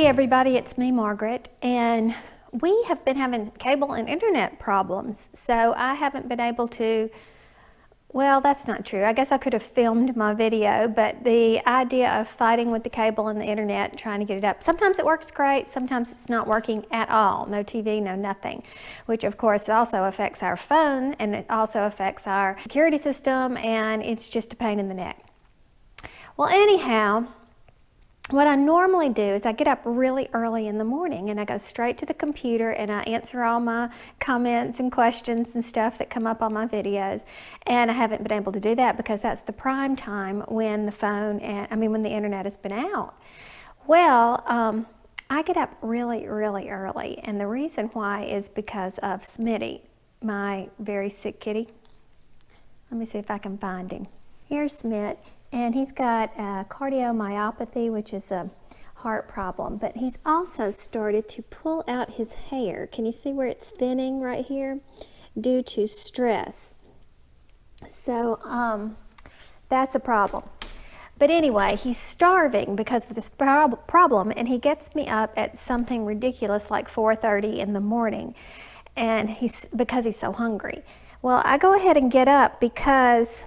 Hey everybody, it's me, Margaret, and we have been having cable and internet problems, so I haven't been able to, well, that's not true. I guess I could have filmed my video, but the idea of fighting with the cable and the internet and trying to get it up, sometimes it works great, sometimes it's not working at all. No TV, no nothing, which of course also affects our phone, and it also affects our security system, and it's just a pain in the neck. Well, anyhow, what I normally do is I get up really early in the morning and I go straight to the computer and I answer all my comments and questions and stuff that come up on my videos. And I haven't been able to do that because that's the prime time when the phone and when the internet has been out. Well, I get up really early, and the reason why is because of Smitty, my very sick kitty. Let me see if I can find him. Here's Smit. And he's got cardiomyopathy, which is a heart problem, but he's also started to pull out his hair. Can you see where it's thinning right here? Due to stress. So that's a problem. But anyway, he's starving because of this problem, and he gets me up at something ridiculous like 4:30 in the morning, and because he's so hungry. Well, I go ahead and get up because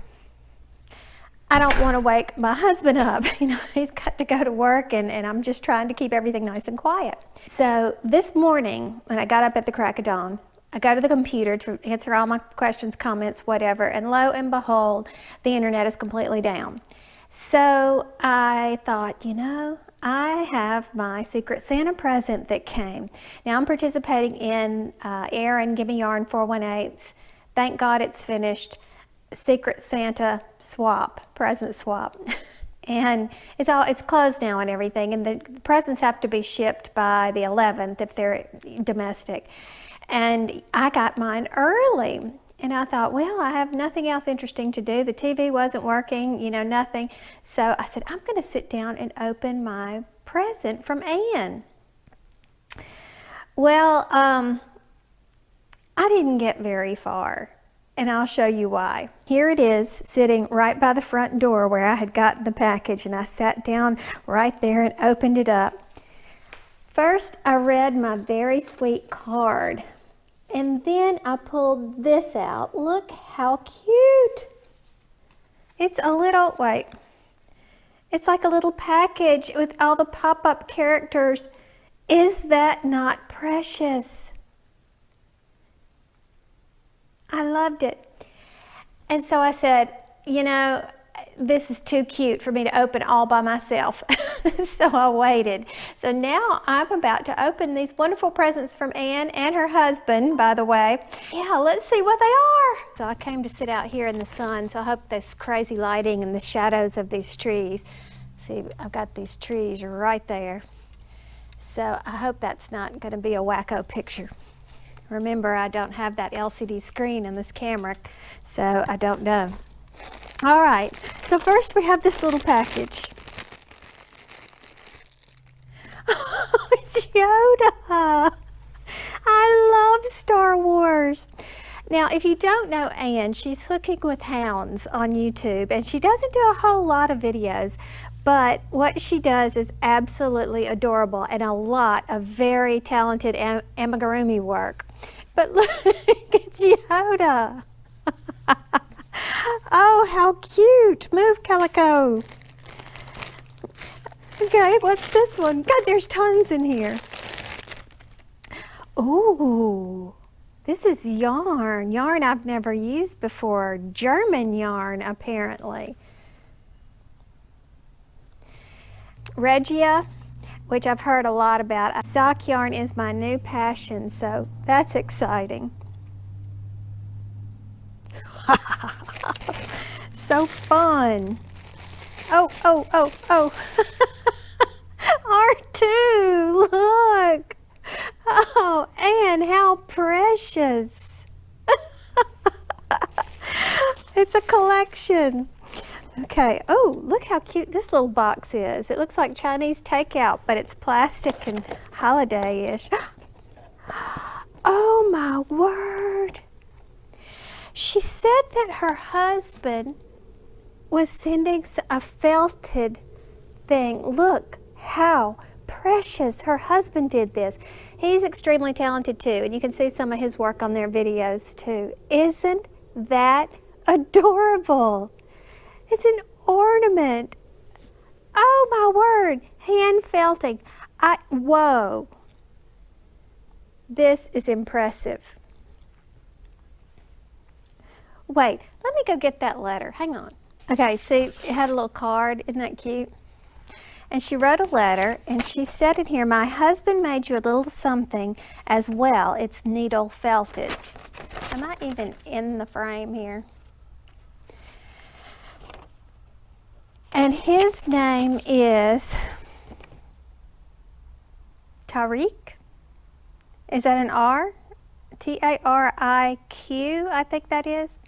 I don't want to wake my husband up. You know, he's got to go to work, and I'm just trying to keep everything nice and quiet. So this morning, when I got up at the crack of dawn, I go to the computer to answer all my questions, comments, whatever, and lo and behold, the internet is completely down. So I thought, you know, I have my Secret Santa present that came. Now I'm participating in Aaron Give Me Yarn 418's. Thank God it's finished. Secret Santa present swap, and it's closed now and everything, and the presents have to be shipped by the 11th if they're domestic. And I got mine early, and I thought, well, I have nothing else interesting to do. The TV wasn't working, you know, nothing. So I said, I'm going to sit down and open my present from Ann. Well, I didn't get very far. And I'll show you why. Here it is, sitting right by the front door where I had gotten the package, and I sat down right there and opened it up. First, I read my very sweet card, and then I pulled this out. Look how cute. It's a little, it's like a little package with all the pop-up characters. Is that not precious? I loved it. And so I said, you know, this is too cute for me to open all by myself. So I waited. So now I'm about to open these wonderful presents from Ann and her husband, by the way. Yeah, let's see what they are. So I came to sit out here in the sun, so I hope this crazy lighting and the shadows of these trees. See, I've got these trees right there. So I hope that's not going to be a wacko picture. Remember, I don't have that LCD screen in this camera, so I don't know. All right, so first we have this little package. Oh, it's Yoda. I love Star Wars. Now, if you don't know Ann, she's Hooking with Hounds on YouTube, and she doesn't do a whole lot of videos, but what she does is absolutely adorable and a lot of very talented amigurumi work. But look, it's Yoda. Oh, how cute. Move, Calico. Okay, what's this one? God, there's tons in here. Ooh, this is yarn. Yarn I've never used before. German yarn, apparently. Regia, which I've heard a lot about. Sock yarn is my new passion, so that's exciting. So fun. Oh. R2, look. Oh, Ann, how precious. It's a collection. Okay, oh, look how cute this little box is. It looks like Chinese takeout, but it's plastic and holiday-ish. Oh my word. She said that her husband was sending a felted thing. Look how precious. Her husband did this. He's extremely talented too, and you can see some of his work on their videos too. Isn't that adorable? It's an ornament. Oh my word, hand felting. Whoa. This is impressive. Wait, let me go get that letter. Hang on. Okay, see, it had a little card. Isn't that cute? And she wrote a letter, and she said in here, my husband made you a little something as well. It's needle felted. Am I even in the frame here? And his name is Tariq. Is that an R? T-A-R-I-Q, I think that is.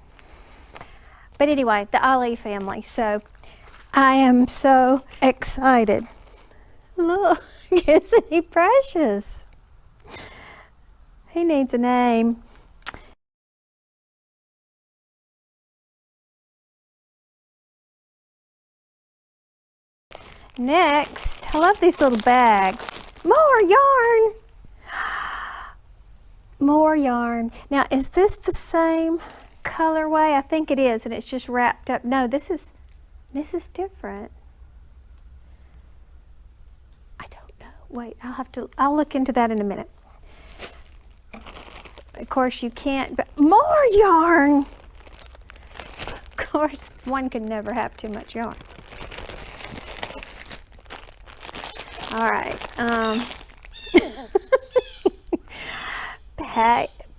But anyway, the Ali family. So I am so excited. Look, isn't he precious? He needs a name. Next, I love these little bags. More yarn. More yarn. Now, is this the same colorway? I think it is, and it's just wrapped up. No, this is different. I don't know. Wait, I'll look into that in a minute. Of course, you can't, but more yarn. Of course, one can never have too much yarn. All right.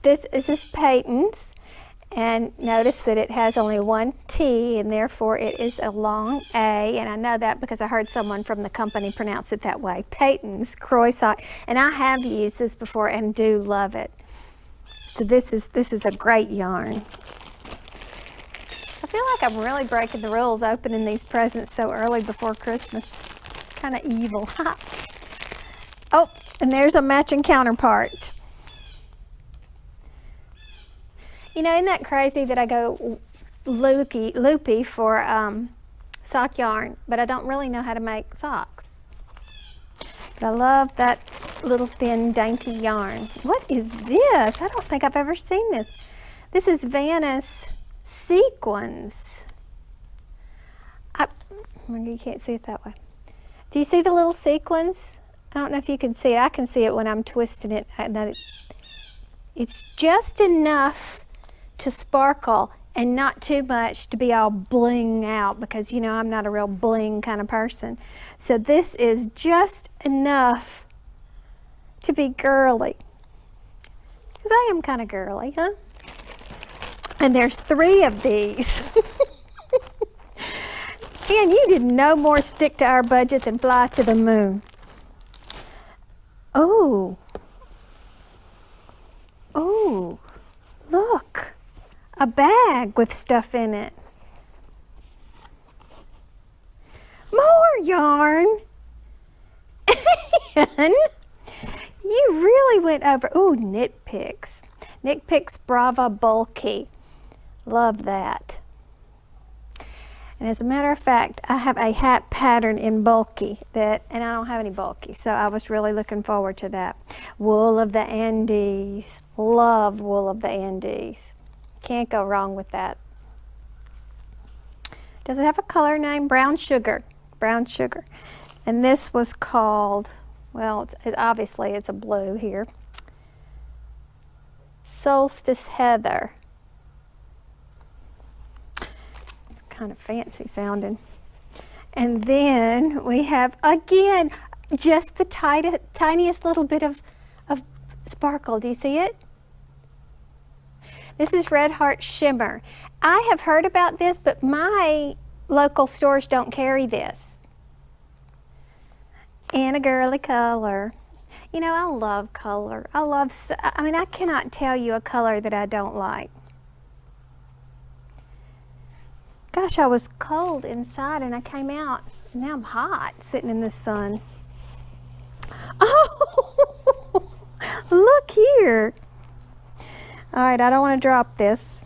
This is Peyton's, and notice that it has only one T, and therefore it is a long A, and I know that because I heard someone from the company pronounce it that way. Peyton's Croissant, and I have used this before and do love it. So this is a great yarn. I feel like I'm really breaking the rules opening these presents so early before Christmas. Kind of evil. Oh, and there's a matching counterpart. You know, isn't that crazy that I go loopy for sock yarn, but I don't really know how to make socks. But I love that little thin dainty yarn. What is this? I don't think I've ever seen this. This is Vanna's sequins. You can't see it that way. Do you see the little sequins? I don't know if you can see it. I can see it when I'm twisting it. It's just enough to sparkle and not too much to be all bling out, because you know I'm not a real bling kind of person. So this is just enough to be girly, because I am kind of girly, huh? And there's 3 of these. And you did no more stick to our budget than fly to the moon. Oh. Oh, look. A bag with stuff in it. More yarn. And you really went over. Ooh, Knit Picks. Knit Picks Brava Bulky. Love that. And as a matter of fact, I have a hat pattern in bulky and I don't have any bulky, so I was really looking forward to that. Wool of the Andes. Love Wool of the Andes. Can't go wrong with that. Does it have a color name? Brown Sugar. Brown Sugar. And this was called, well, obviously it's a blue here. Solstice Heather. It's kind of fancy sounding. And then we have, again, just the tiniest little bit of sparkle. Do you see it? This is Red Heart Shimmer. I have heard about this, but my local stores don't carry this. And a girly color. You know, I love color. I mean, I cannot tell you a color that I don't like. Gosh, I was cold inside and I came out. Now I'm hot sitting in the sun. Oh, look here. All right, I don't want to drop this.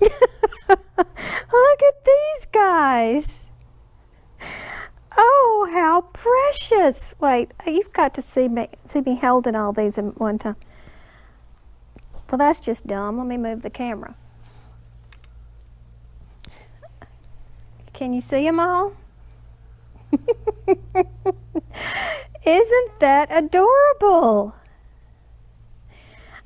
Look at these guys. Oh, how precious. this. Wait, you've got to see me holding all these at one time. Well, that's just dumb. Let me move the camera. Can you see them all? Isn't that adorable?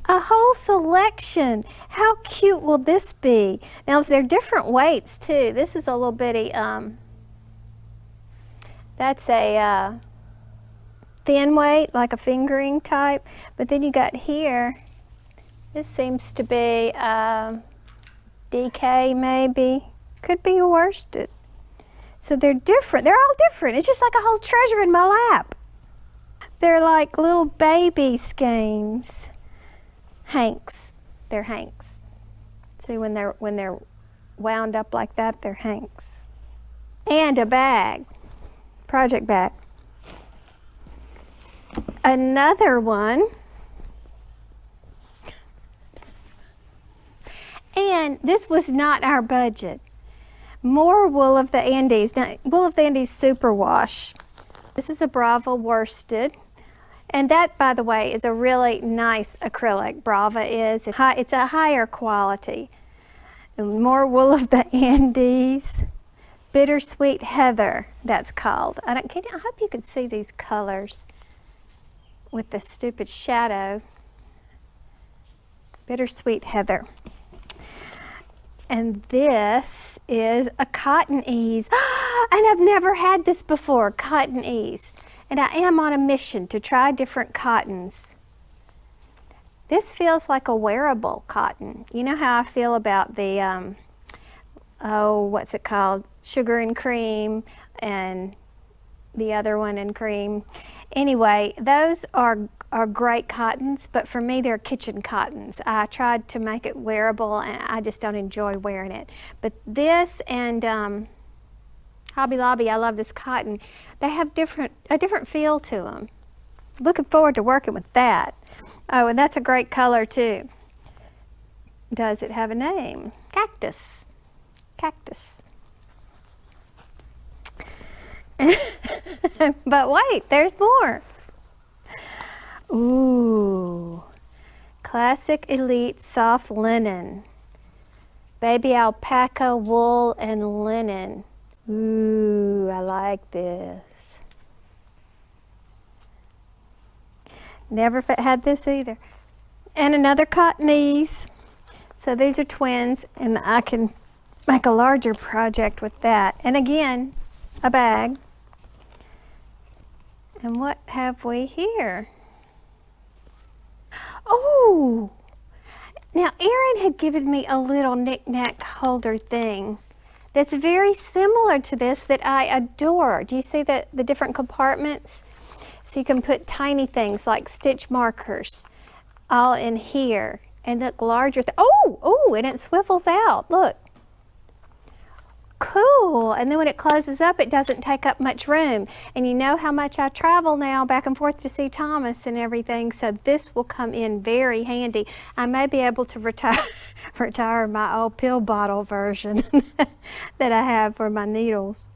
A whole selection. How cute will this be? Now, they're different weights too. This is a little bitty, that's a thin weight, like a fingering type. But then you got here, this seems to be DK maybe. Could be a worsted. So they're different. They're all different. It's just like a whole treasure in my lap. They're like little baby skeins. Hanks. They're hanks. See, when they're wound up like that, they're hanks. And a bag. Project bag. Another one. And this was not our budget. More wool of the Andes. Now, wool of the Andes superwash. This is a Brava worsted. And that, by the way, is a really nice acrylic. Brava is. It's a higher quality. And more wool of the Andes. Bittersweet Heather, that's called. I hope you can see these colors with the stupid shadow. Bittersweet Heather. And this is a cotton ease. And I've never had this before, cotton ease. And I am on a mission to try different cottons. This feels like a wearable cotton. You know how I feel about the, what's it called? Sugar and Cream, and the other one in cream. Anyway, those are great cottons, but for me they're kitchen cottons. I tried to make it wearable and I just don't enjoy wearing it. But this and Hobby Lobby, I love this cotton. They have a different feel to them. Looking forward to working with that. Oh, and that's a great color too. Does it have a name? Cactus. Cactus. But wait, there's more. Ooh, classic elite soft linen. Baby alpaca, wool, and linen. Ooh, I like this. Never had this either. And another cotton ease. So these are twins, and I can make a larger project with that. And again, a bag. And what have we here? Oh, now Erin had given me a little knick-knack holder thing that's very similar to this that I adore. Do you see the different compartments? So you can put tiny things like stitch markers all in here and look larger. Oh, and it swivels out, look. Cool. And then when it closes up, it doesn't take up much room. And you know how much I travel now back and forth to see Thomas and everything, so this will come in very handy. I may be able to retire my old pill bottle version that I have for my needles.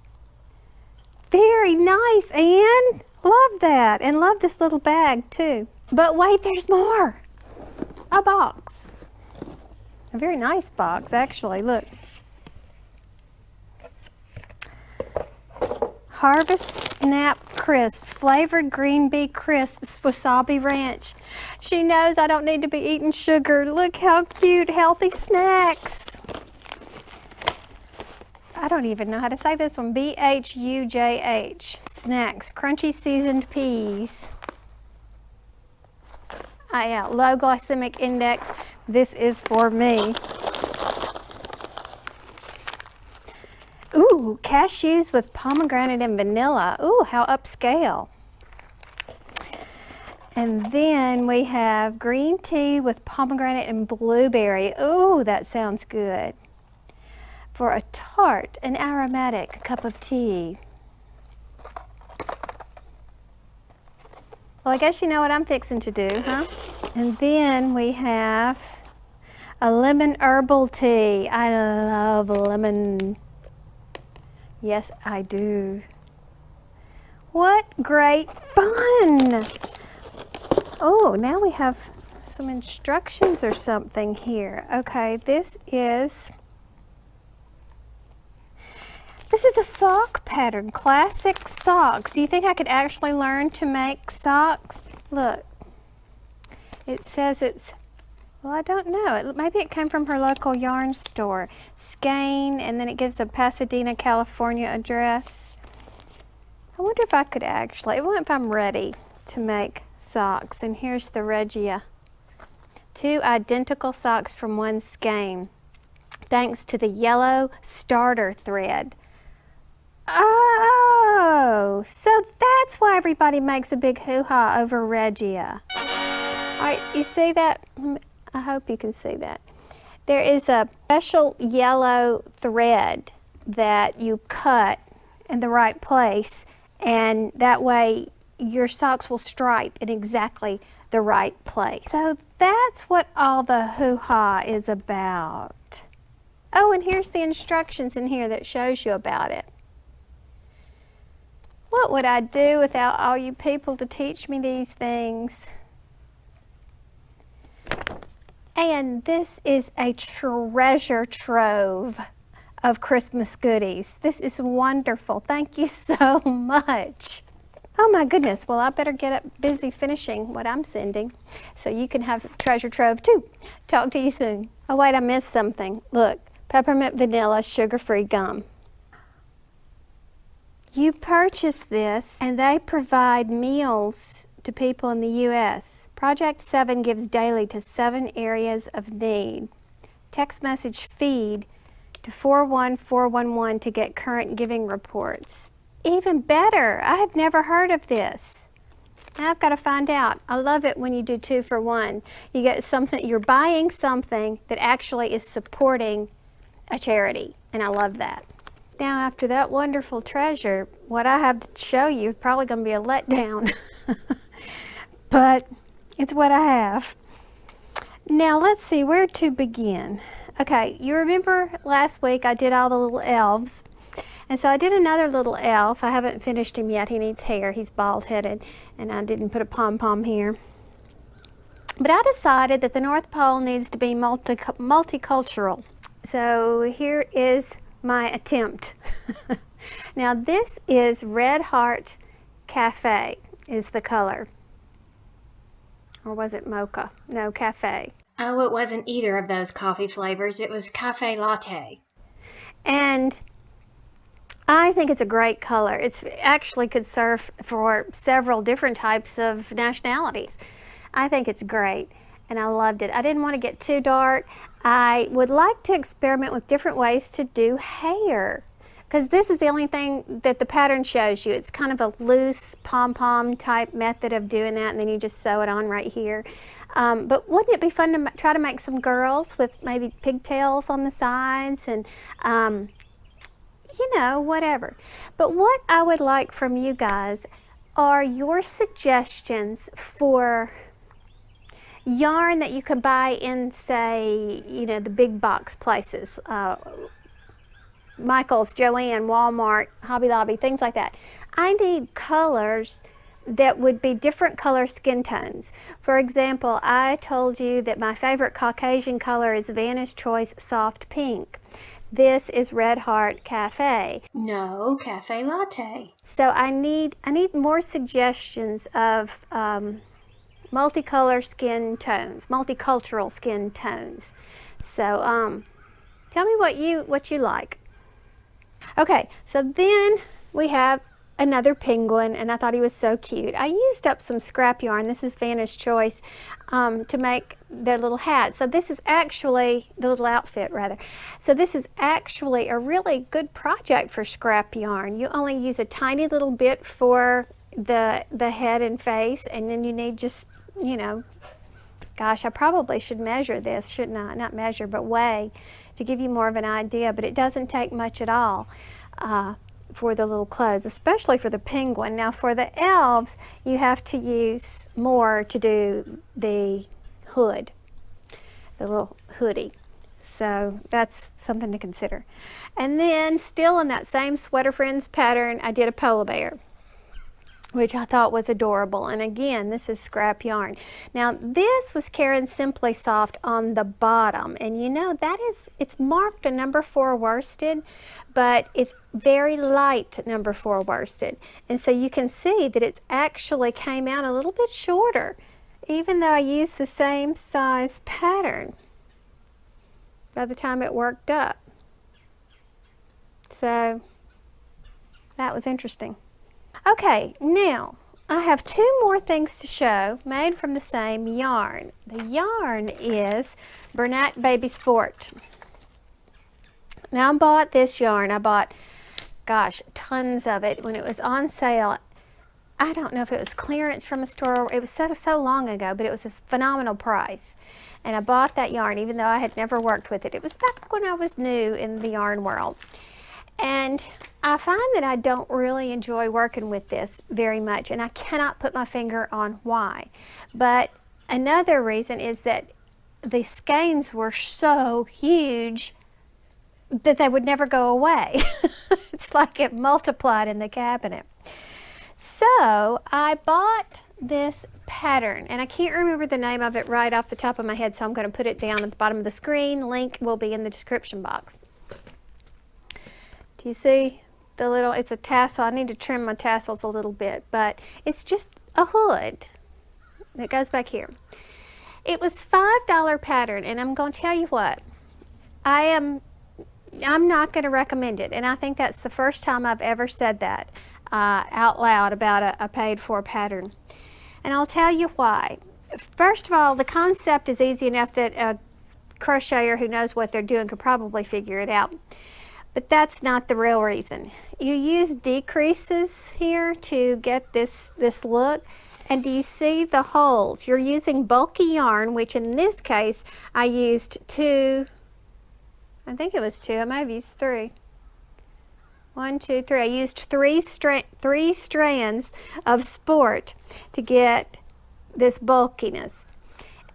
Very nice, Anne. Love that. And love this little bag too. But wait, there's more. A box. A very nice box, actually. Look. Harvest Snap Crisp, flavored green bee crisps, wasabi ranch. She knows I don't need to be eating sugar. Look how cute, healthy snacks. I don't even know how to say this one. BHUJH, snacks, crunchy seasoned peas. Yeah, low glycemic index. This is for me. Ooh, cashews with pomegranate and vanilla. Ooh, how upscale. And then we have green tea with pomegranate and blueberry. Ooh, that sounds good. For a tart and aromatic cup of tea. Well, I guess you know what I'm fixing to do, huh? And then we have a lemon herbal tea. I love lemon. Yes, I do. What great fun! Oh, now we have some instructions or something here. Okay, this is a sock pattern, classic socks. Do you think I could actually learn to make socks? Look, it says it's, well, I don't know. Maybe it came from her local yarn store. Skein, and then it gives a Pasadena, California address. I wonder if I could actually, I wonder if I'm ready to make socks. And here's the regia. 2 identical socks from one skein, thanks to the yellow starter thread. Oh, so that's why everybody makes a big hoo-ha over regia. All right, you see that? I hope you can see that. There is a special yellow thread that you cut in the right place, and that way your socks will stripe in exactly the right place. So that's what all the hoo-ha is about. Oh, and here's the instructions in here that shows you about it. What would I do without all you people to teach me these things? And this is a treasure trove of Christmas goodies. This is wonderful. Thank you so much. Oh my goodness, well I better get up busy finishing what I'm sending so you can have treasure trove too. Talk to you soon. Oh wait, I missed something. Look, peppermint vanilla sugar-free gum. You purchase this and they provide meals to people in the U.S. Project 7 gives daily to 7 areas of need. Text message feed to 41411 to get current giving reports. Even better, I have never heard of this. Now I've got to find out. I love it when you do 2 for 1. You get something, you're buying something that actually is supporting a charity, and I love that. Now after that wonderful treasure, what I have to show you is probably going to be a letdown. But it's what I have. Now let's see where to begin. Okay, you remember last week I did all the little elves. And so I did another little elf. I haven't finished him yet. He needs hair. He's bald-headed, and I didn't put a pom-pom here. But I decided that the North Pole needs to be multicultural. So here is my attempt. Now this is Red Heart Cafe is the color. Or was it mocha? No, cafe. Oh, it wasn't either of those coffee flavors. It was cafe latte. And I think it's a great color. It's actually could serve for several different types of nationalities. I think it's great, and I loved it. I didn't want to get too dark. I would like to experiment with different ways to do hair, because this is the only thing that the pattern shows you. It's kind of a loose pom-pom type method of doing that, and then you just sew it on right here. But wouldn't it be fun to try to make some girls with maybe pigtails on the sides and you know, whatever. But what I would like from you guys are your suggestions for yarn that you could buy in, say, you know, the big box places, Michael's, Joann, Walmart, Hobby Lobby, things like that. I need colors that would be different color skin tones. For example, I told you that my favorite Caucasian color is Vanna's Choice Soft Pink. This is Red Heart Cafe. No, cafe latte. So I need more suggestions of multicolor skin tones, multicultural skin tones. So tell me what you like. Okay, so then we have another penguin, and I thought he was so cute. I used up some scrap yarn. This is Vanna's Choice to make their little hat. So this is actually the little outfit, rather. So this is actually a really good project for scrap yarn. You only use a tiny little bit for the head and face, and then you need just, you know, gosh, I probably should measure this, shouldn't I? Not measure, but weigh to give you more of an idea, but it doesn't take much at all for the little clothes, especially for the penguin. Now for the elves, you have to use more to do the hood, the little hoodie. So that's something to consider. And then still in that same Sweater Friends pattern, I did a polar bear. which I thought was adorable. And again, this is scrap yarn. Now this was Caron Simply Soft on the bottom, and you know that is, it's marked a number 4 worsted, but it's very light number 4 worsted, and so you can see that it's actually came out a little bit shorter, even though I used the same size pattern by the time it worked up. So that was interesting. Okay, now I have 2 more things to show made from the same yarn. The yarn is BERNAT Baby Sport. Now I bought this yarn. I bought, gosh, tons of it when it was on sale. I don't know if it was clearance from a store. It was so long ago, but it was a phenomenal price. And I bought that yarn even though I had never worked with it. It was back when I was new in the yarn world. And I find that I don't really enjoy working with this very much, and I cannot put my finger on why. But another reason is that the skeins were so huge that they would never go away. It's like it multiplied in the cabinet. So I bought this pattern, and I can't remember the name of it right off the top of my head, so I'm going to put it down at the bottom of the screen. Link will be in the description box. Do you see the little, it's a tassel. I need to trim my tassels a little bit, but it's just a hood that goes back here. It was $5 pattern, and I'm going to tell you what, I'm not going to recommend it, and I think that's the first time I've ever said that out loud about a paid for pattern. And I'll tell you why. First of all, the concept is easy enough that a crocheter who knows what they're doing could probably figure it out. But that's not the real reason. You use decreases here to get this look. And do you see the holes? You're using bulky yarn, which in this case I used 2, I think it was 2, I might have used 3. 1, 2, 3. I used three strands of sport to get this bulkiness.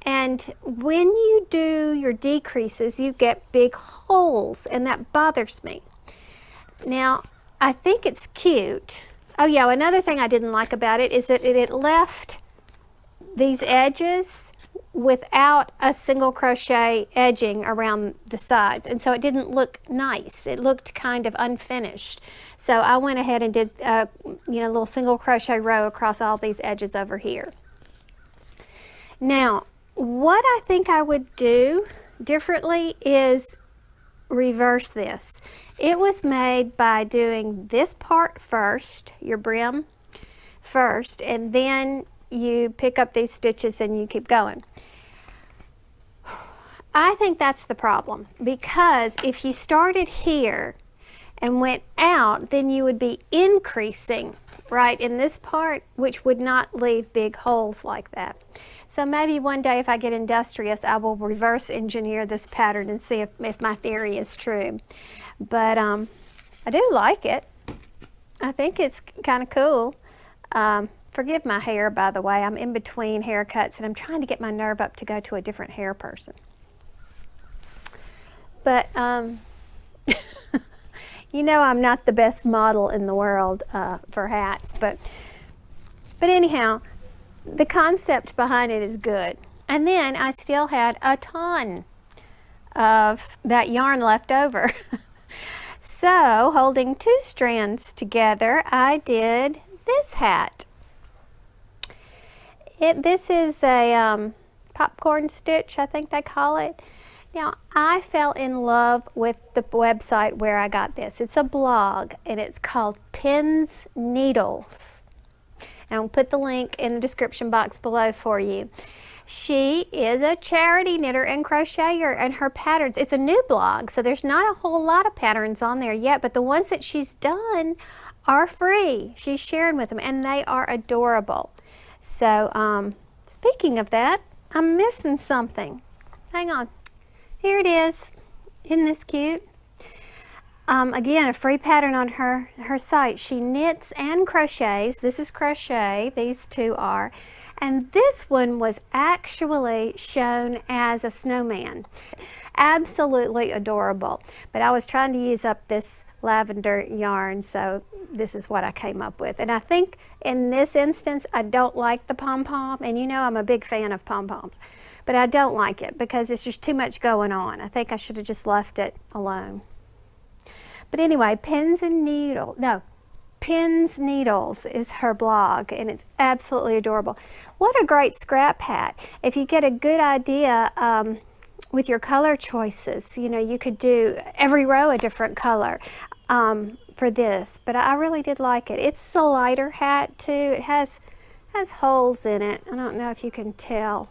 And when you do your decreases, you get big holes, and that bothers me. Now, I think it's cute. Oh yeah, another thing I didn't like about it is that it left these edges without a single crochet edging around the sides, and so it didn't look nice. It looked kind of unfinished. So I went ahead and did a little single crochet row across all these edges over here. Now, what I think I would do differently is reverse this. It was made by doing this part first, your brim first, and then you pick up these stitches and you keep going. I think that's the problem, because if you started here and went out, then you would be increasing right in this part, which would not leave big holes like that. So maybe one day if I get industrious, I will reverse engineer this pattern and see if my theory is true. But I do like it. I think it's kind of cool. Forgive my hair, by the way. I'm in between haircuts and I'm trying to get my nerve up to go to a different hair person. But you know I'm not the best model in the world for hats, but anyhow, the concept behind it is good. And then I still had a ton of that yarn left over. So holding 2 strands together, I did this hat. This is a popcorn stitch, I think they call it. Now, I fell in love with the website where I got this. It's a blog, and it's called Pins Needles. And I'll put the link in the description box below for you. She is a charity knitter and crocheter, and her patterns, it's a new blog, so there's not a whole lot of patterns on there yet, but the ones that she's done are free. She's sharing with them, and they are adorable. So, speaking of that, I'm missing something. Hang on. Here it is. Isn't this cute? Again, a free pattern on her site. She knits and crochets. This is crochet. These two are. And this one was actually shown as a snowman. Absolutely adorable. But I was trying to use up this lavender yarn, so this is what I came up with. And I think in this instance, I don't like the pom-pom, and you know I'm a big fan of pom-poms, but I don't like it because it's just too much going on. I think I should have just left it alone. But anyway, Pins Needles is her blog, and it's absolutely adorable. What a great scrap hat. If you get a good idea with your color choices, you know, you could do every row a different color for this, but I really did like it. It's a lighter hat too. It has holes in it. I don't know if you can tell,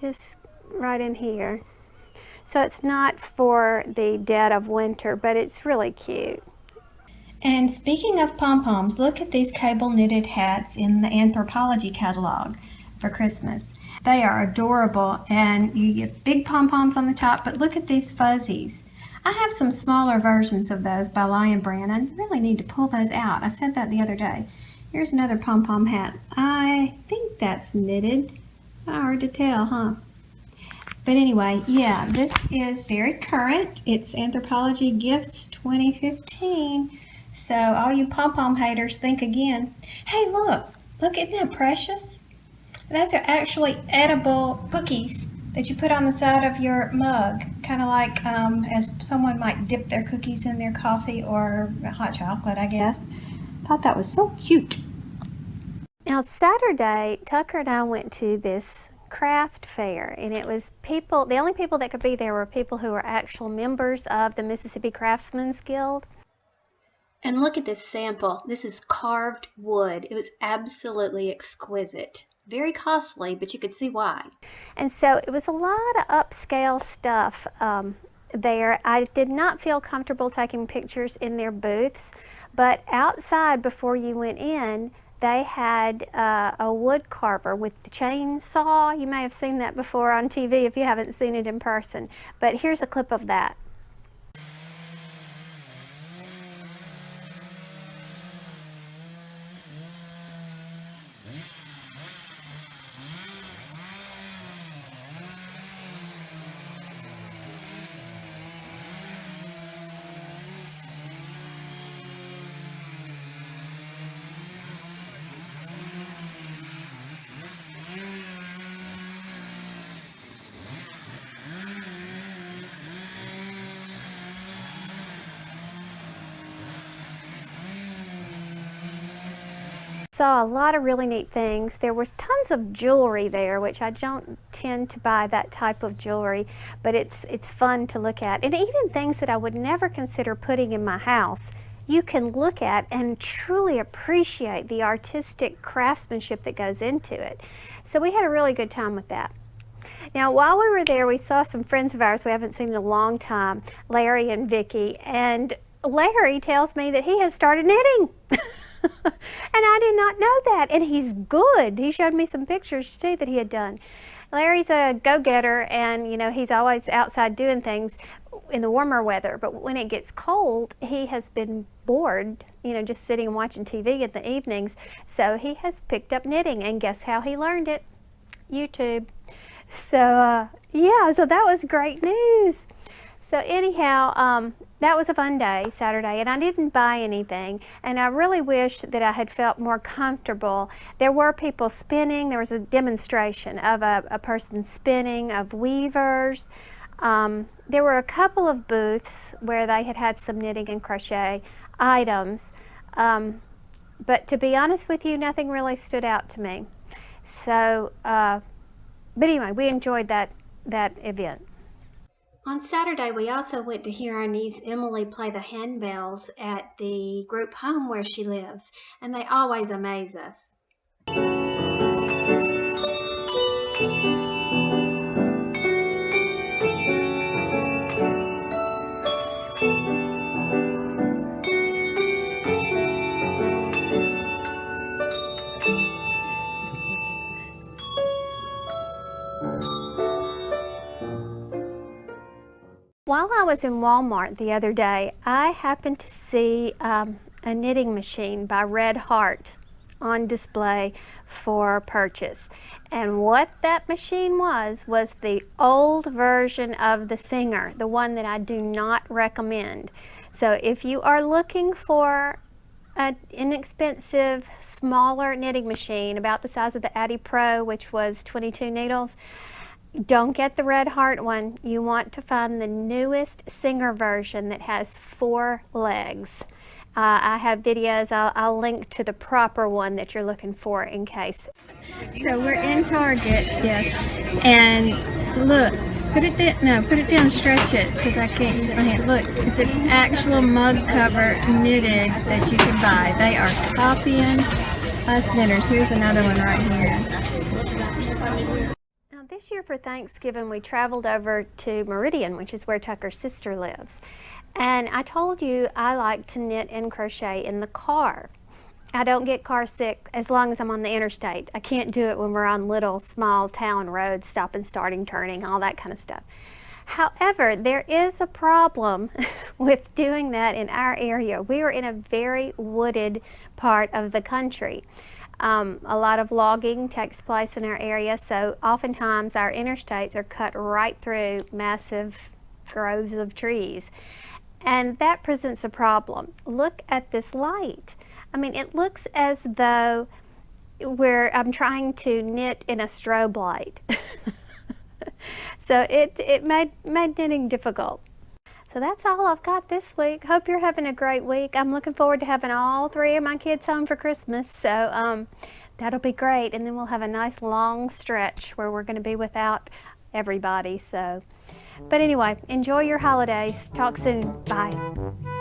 just right in here. So it's not for the dead of winter, but it's really cute. And speaking of pom-poms, look at these cable knitted hats in the Anthropologie catalog for Christmas. They are adorable, and you get big pom-poms on the top, but look at these fuzzies. I have some smaller versions of those by Lion Brand. I really need to pull those out. I said that the other day. Here's another pom-pom hat. I think that's knitted. Hard to tell, huh? But anyway, yeah, this is very current. It's Anthropologie Gifts 2015. So all you pom-pom haters, think again. Hey, look, isn't that precious? Those are actually edible cookies that you put on the side of your mug, kind of like as someone might dip their cookies in their coffee or hot chocolate, I guess. Thought that was so cute. Now Saturday, Tucker and I went to this craft fair, and it was people, the only people that could be there were people who were actual members of the Mississippi Craftsmen's Guild. And look at this sample. This is carved wood. It was absolutely exquisite. Very costly, but you could see why. And so it was a lot of upscale stuff there. I did not feel comfortable taking pictures in their booths, but outside before you went in, they had a wood carver with the chainsaw. You may have seen that before on TV if you haven't seen it in person. But here's a clip of that. Saw a lot of really neat things. There was tons of jewelry there, which I don't tend to buy that type of jewelry, but it's fun to look at. And even things that I would never consider putting in my house, you can look at and truly appreciate the artistic craftsmanship that goes into it. So we had a really good time with that. Now, while we were there, we saw some friends of ours we haven't seen in a long time, Larry and Vicky, and Larry tells me that he has started knitting. And I did not know that, and he's good. He showed me some pictures too that he had done. Larry's a go-getter, and you know, he's always outside doing things in the warmer weather, but when it gets cold, he has been bored, you know, just sitting and watching TV in the evenings. So he has picked up knitting, and guess how he learned it? YouTube. So yeah, so that was great news. So anyhow, that was a fun day, Saturday, and I didn't buy anything, and I really wish that I had felt more comfortable. There were people spinning. There was a demonstration of a person spinning, of weavers. There were a couple of booths where they had some knitting and crochet items, but to be honest with you, nothing really stood out to me. So, but anyway, we enjoyed that event. On Saturday, we also went to hear our niece Emily play the handbells at the group home where she lives, and they always amaze us. While I was in Walmart the other day, I happened to see a knitting machine by Red Heart on display for purchase. And what that machine was the old version of the Singer, the one that I do not recommend. So if you are looking for an inexpensive, smaller knitting machine about the size of the Addy Pro, which was 22 needles, don't get the Red Heart one. You want to find the newest Singer version that has 4 legs. I have videos. I'll link to the proper one that you're looking for in case. So we're in Target, yes, and look, put it down, stretch it, because I can't use my hand. Look, it's an actual mug cover knitted that you can buy. They are copying us knitters. Here's another one right here. Now this year for Thanksgiving we traveled over to Meridian, which is where Tucker's sister lives. And I told you I like to knit and crochet in the car. I don't get car sick as long as I'm on the interstate. I can't do it when we're on little small town roads, stopping, starting, turning, all that kind of stuff. However, there is a problem with doing that in our area. We are in a very wooded part of the country. A lot of logging takes place in our area, so oftentimes our interstates are cut right through massive groves of trees. And that presents a problem. Look at this light. I mean, it looks as though I'm trying to knit in a strobe light. So it made knitting difficult. So that's all I've got this week. Hope you're having a great week. I'm looking forward to having all 3 of my kids home for Christmas. So that'll be great. And then we'll have a nice long stretch where we're going to be without everybody. So. But anyway, enjoy your holidays. Talk soon. Bye.